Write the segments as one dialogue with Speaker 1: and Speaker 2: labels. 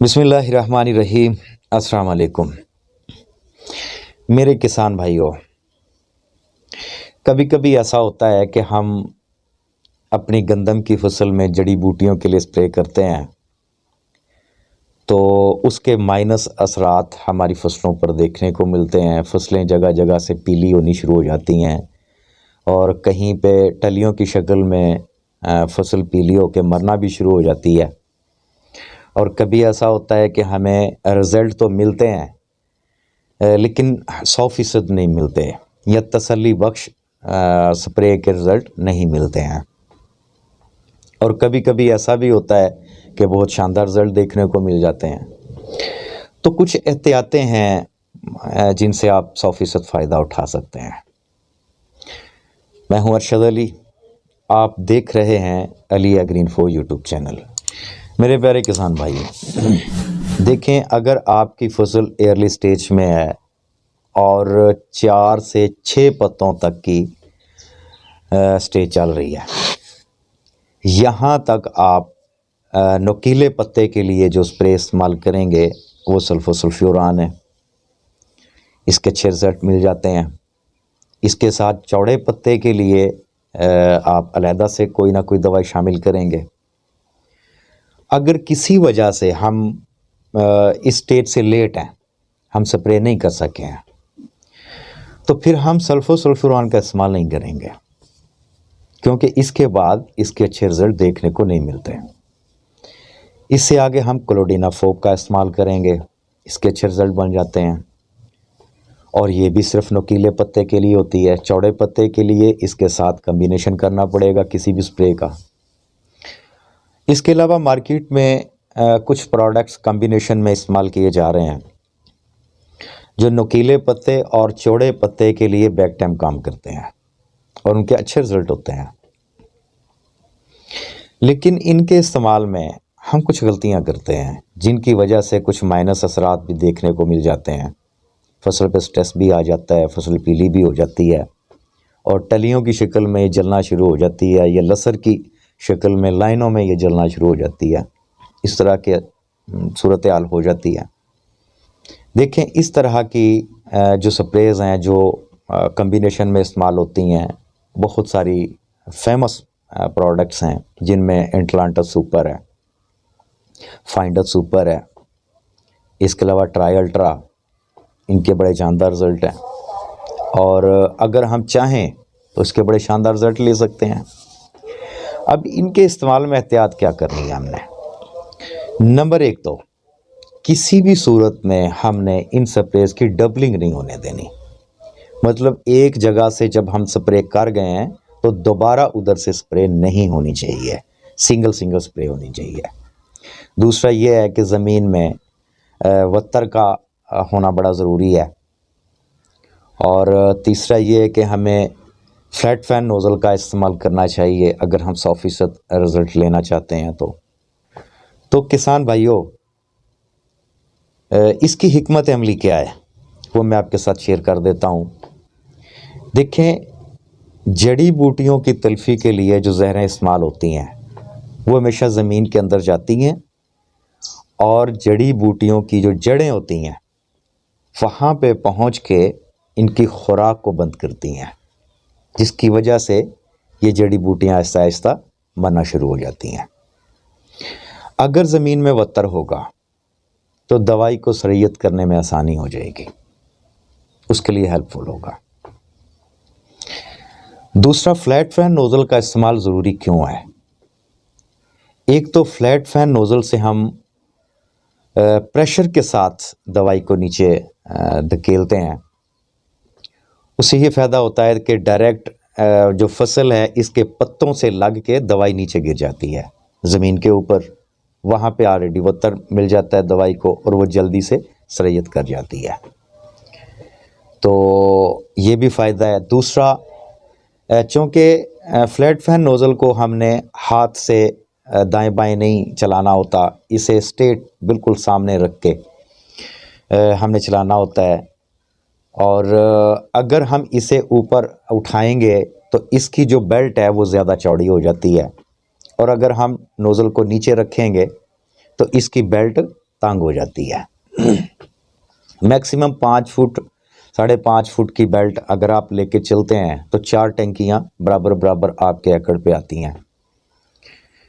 Speaker 1: बिस्मिल्लाहिर्रहमानिर्रहीम। अस्सलाम वालेकुम मेरे किसान भाइयों। कभी कभी ऐसा होता है कि हम अपनी गंदम की फसल में जड़ी बूटियों के लिए स्प्रे करते हैं तो उसके माइनस असरात हमारी फसलों पर देखने को मिलते हैं। फसलें जगह जगह से पीली होनी शुरू हो जाती हैं और कहीं पे टलियों की शक्ल में फसल पीली होकर मरना भी शुरू हो जाती है। और कभी ऐसा होता है कि हमें रिज़ल्ट तो मिलते हैं लेकिन 100% नहीं मिलते या तसल्ली बख्श स्प्रे के रिज़ल्ट नहीं मिलते हैं। और कभी कभी ऐसा भी होता है कि बहुत शानदार रिज़ल्ट देखने को मिल जाते हैं। तो कुछ एहतियातें हैं जिनसे आप 100% फ़ायदा उठा सकते हैं। मैं हूं अरशद अली, आप देख रहे हैं अली एग्रीइन्फो यूट्यूब चैनल। मेरे प्यारे किसान भाई, देखें, अगर आपकी फसल एयरली स्टेज में है और 4 से 6 पत्तों तक की स्टेज चल रही है, यहाँ तक आप नुकीले पत्ते के लिए जो स्प्रे इस्तेमाल करेंगे वो सल्फोसल्फ्यूरान है। इसके अच्छे रिजल्ट मिल जाते हैं। इसके साथ चौड़े पत्ते के लिए आप अलहदा से कोई ना कोई दवाई शामिल करेंगे। अगर किसी वजह से हम इस स्टेज से लेट हैं, हम स्प्रे नहीं कर सके हैं, तो फिर हम सल्फोसल्फ्यूरान का इस्तेमाल नहीं करेंगे, क्योंकि इसके बाद इसके अच्छे रिज़ल्ट देखने को नहीं मिलते। इससे आगे हम क्लोडिनाफोप का इस्तेमाल करेंगे, इसके अच्छे रिज़ल्ट बन जाते हैं। और ये भी सिर्फ नुकीले पत्ते के लिए होती है। चौड़े पत्ते के लिए इसके साथ कम्बिनेशन करना पड़ेगा किसी भी स्प्रे का। इसके अलावा मार्केट में कुछ प्रोडक्ट्स कम्बिनेशन में इस्तेमाल किए जा रहे हैं जो नुकीले पत्ते और चौड़े पत्ते के लिए बैक टाइम काम करते हैं और उनके अच्छे रिज़ल्ट होते हैं। लेकिन इनके इस्तेमाल में हम कुछ गलतियां करते हैं जिनकी वजह से कुछ माइनस असरात भी देखने को मिल जाते हैं। फसल पे स्ट्रेस भी आ जाता है, फसल पीली भी हो जाती है और टलियों की शक्ल में जलना शुरू हो जाती है या लसर की शक्ल में लाइनों में ये जलना शुरू हो जाती है। इस तरह के सूरत हाल हो जाती है। देखें, इस तरह की जो स्प्रेज़ हैं जो कम्बिनेशन में इस्तेमाल होती हैं, बहुत सारी फेमस प्रोडक्ट्स हैं जिनमें एटलांटा सुपर है, फाइंडर सुपर है, इसके अलावा ट्राई अल्ट्रा, इनके बड़े शानदार रिज़ल्ट हैं। और अगर हम चाहें तो इसके बड़े शानदार रिज़ल्ट ले सकते हैं। अब इनके इस्तेमाल में एहतियात क्या करनी है हमने? नंबर 1 तो किसी भी सूरत में हमने इन स्प्रेज की डबलिंग नहीं होने देनी। मतलब एक जगह से जब हम स्प्रे कर गए हैं तो दोबारा उधर से स्प्रे नहीं होनी चाहिए, सिंगल स्प्रे होनी चाहिए। दूसरा ये है कि ज़मीन में वत्तर का होना बड़ा ज़रूरी है। और तीसरा ये है कि हमें फ्लैट फैन नोज़ल का इस्तेमाल करना चाहिए अगर हम 100% रिज़ल्ट लेना चाहते हैं। तो किसान भाइयों, इसकी हिकमत अमली क्या है वो मैं आपके साथ शेयर कर देता हूँ। देखें, जड़ी बूटियों की तल्फ़ी के लिए जो ज़हरें इस्तेमाल होती हैं वो हमेशा ज़मीन के अंदर जाती हैं और जड़ी बूटियों की जो जड़ें होती हैं वहाँ पे पहुँच के इनकी खुराक को बंद करती हैं, जिसकी वजह से ये जड़ी बूटियाँ आहिस्ता आहिस्ता मरना शुरू हो जाती हैं। अगर ज़मीन में वत्तर होगा तो दवाई को सरयत करने में आसानी हो जाएगी, उसके लिए हेल्पफुल होगा। दूसरा, फ्लैट फैन नोज़ल का इस्तेमाल ज़रूरी क्यों है? एक तो फ्लैट फैन नोज़ल से हम प्रेशर के साथ दवाई को नीचे धकेलते हैं। उससे ये फ़ायदा होता है कि डायरेक्ट जो फसल है इसके पत्तों से लग के दवाई नीचे गिर जाती है ज़मीन के ऊपर। वहाँ पे ऑलरेडी वत्तर मिल जाता है दवाई को और वो जल्दी से सरयत कर जाती है, तो ये भी फ़ायदा है। दूसरा, चूँकि फ्लैट फैन नोज़ल को हमने हाथ से दाएं बाएं नहीं चलाना होता, इसे स्ट्रेट बिल्कुल सामने रख के हमने चलाना होता है। और अगर हम इसे ऊपर उठाएंगे तो इसकी जो बेल्ट है वो ज़्यादा चौड़ी हो जाती है और अगर हम नोज़ल को नीचे रखेंगे तो इसकी बेल्ट तंग हो जाती है। मैक्सिमम 5 फुट 5.5 फुट की बेल्ट अगर आप लेके चलते हैं तो 4 टंकियां बराबर बराबर आपके एकड़ पे आती हैं।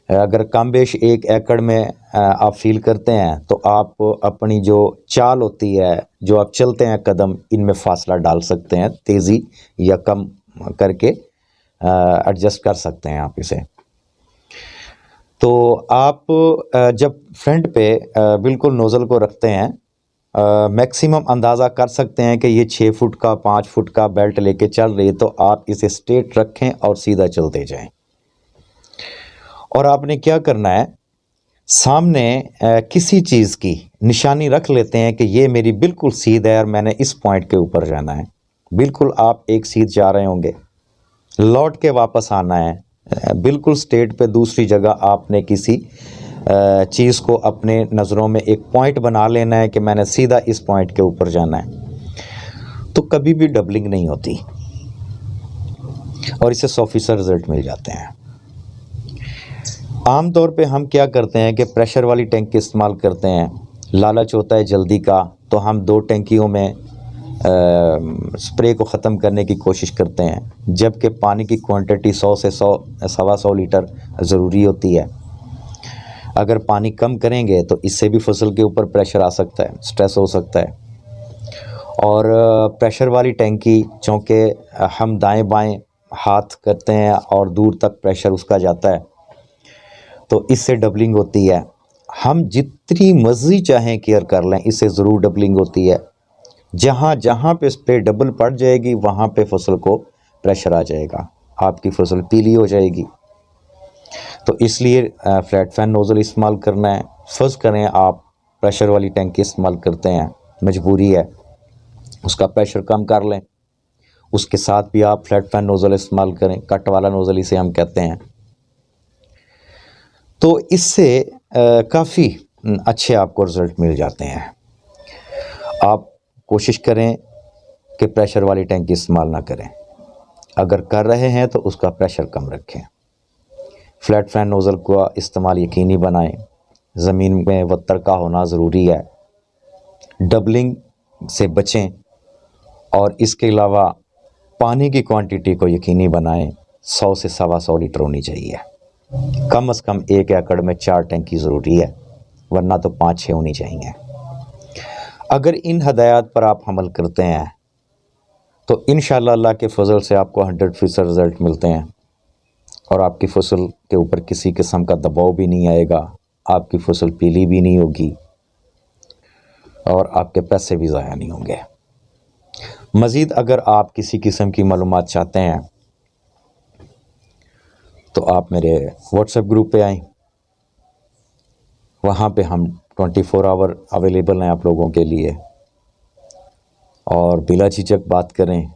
Speaker 1: अगर कम बेश 1 एकड़ में आप फील करते हैं तो आप अपनी जो चाल होती है, जो आप चलते हैं कदम, इनमें फासला डाल सकते हैं, तेज़ी या कम करके एडजस्ट कर सकते हैं आप इसे। तो आप जब फ्रंट पे बिल्कुल नोज़ल को रखते हैं, मैक्सिमम अंदाज़ा कर सकते हैं कि ये 6 फुट का 5 फुट का बेल्ट लेके चल रही है, तो आप इसे स्ट्रेट रखें और सीधा चलते जाएं। और आपने क्या करना है, सामने किसी चीज़ की निशानी रख लेते हैं कि ये मेरी बिल्कुल सीधा है और मैंने इस पॉइंट के ऊपर जाना है। बिल्कुल आप एक सीध जा रहे होंगे, लौट के वापस आना है, बिल्कुल स्ट्रेट पे दूसरी जगह आपने किसी चीज़ को अपने नज़रों में एक पॉइंट बना लेना है कि मैंने सीधा इस पॉइंट के ऊपर जाना है। तो कभी भी डबलिंग नहीं होती और इससे 100% रिज़ल्ट मिल जाते हैं। आम तौर पे हम क्या करते हैं कि प्रेशर वाली टैंक इस्तेमाल करते हैं। लालच होता है जल्दी का, तो हम 2 टैंकियों में स्प्रे को ख़त्म करने की कोशिश करते हैं, जबकि पानी की क्वांटिटी 100 से 100-125 लीटर ज़रूरी होती है। अगर पानी कम करेंगे तो इससे भी फसल के ऊपर प्रेशर आ सकता है, स्ट्रेस हो सकता है। और प्रेशर वाली टैंकी, चूँकि हम दाएं बाएं हाथ करते हैं और दूर तक प्रेशर उसका जाता है, तो इससे डबलिंग होती है। हम जितनी मर्जी चाहें केयर कर लें, इससे ज़रूर डबलिंग होती है। जहाँ जहाँ पे स्प्रे डबल पड़ जाएगी वहाँ पे फसल को प्रेशर आ जाएगा, आपकी फसल पीली हो जाएगी। तो इसलिए फ्लैट फैन नोज़ल इस्तेमाल करना है। फ़र्ज़ करें आप प्रेशर वाली टैंकी इस्तेमाल करते हैं, मजबूरी है, उसका प्रेशर कम कर लें, उसके साथ भी आप फ्लैट फैन नोज़ल इस्तेमाल करें, कट वाला नोज़ल इसे हम कहते हैं। तो इससे काफ़ी अच्छे आपको रिज़ल्ट मिल जाते हैं। आप कोशिश करें कि प्रेशर वाली टैंकी इस्तेमाल ना करें, अगर कर रहे हैं तो उसका प्रेशर कम रखें। फ्लैट फैन नोज़ल का इस्तेमाल यकीनी बनाएं, ज़मीन में वत्तर का होना ज़रूरी है, डबलिंग से बचें और इसके अलावा पानी की क्वांटिटी को यकीनी बनाएं, 100 से 125 लीटर होनी चाहिए। कम से कम 1 एकड़ में 4 टैंकी ज़रूरी है, वरना तो 5-6 होनी चाहिए। अगर इन हदायत पर आप अमल करते हैं तो इंशाअल्लाह अल्लाह के फजल से आपको 100% रिज़ल्ट मिलते हैं और आपकी फसल के ऊपर किसी किस्म का दबाव भी नहीं आएगा, आपकी फसल पीली भी नहीं होगी और आपके पैसे भी ज़ाया नहीं होंगे। मज़ीद अगर आप किसी किस्म की मालूमात चाहते हैं तो आप मेरे व्हाट्सएप ग्रुप पे आएँ, वहाँ पे हम 24 आवर अवेलेबल हैं आप लोगों के लिए, और बिला झिझक बात करें।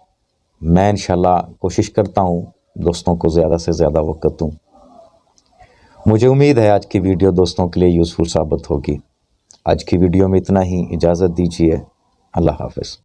Speaker 1: मैं इंशाल्लाह कोशिश करता हूँ दोस्तों को ज़्यादा से ज़्यादा वक्त दूँ। मुझे उम्मीद है आज की वीडियो दोस्तों के लिए यूज़फुल साबित होगी। आज की वीडियो में इतना ही, इजाज़त दीजिए, अल्लाह हाफ़िज़।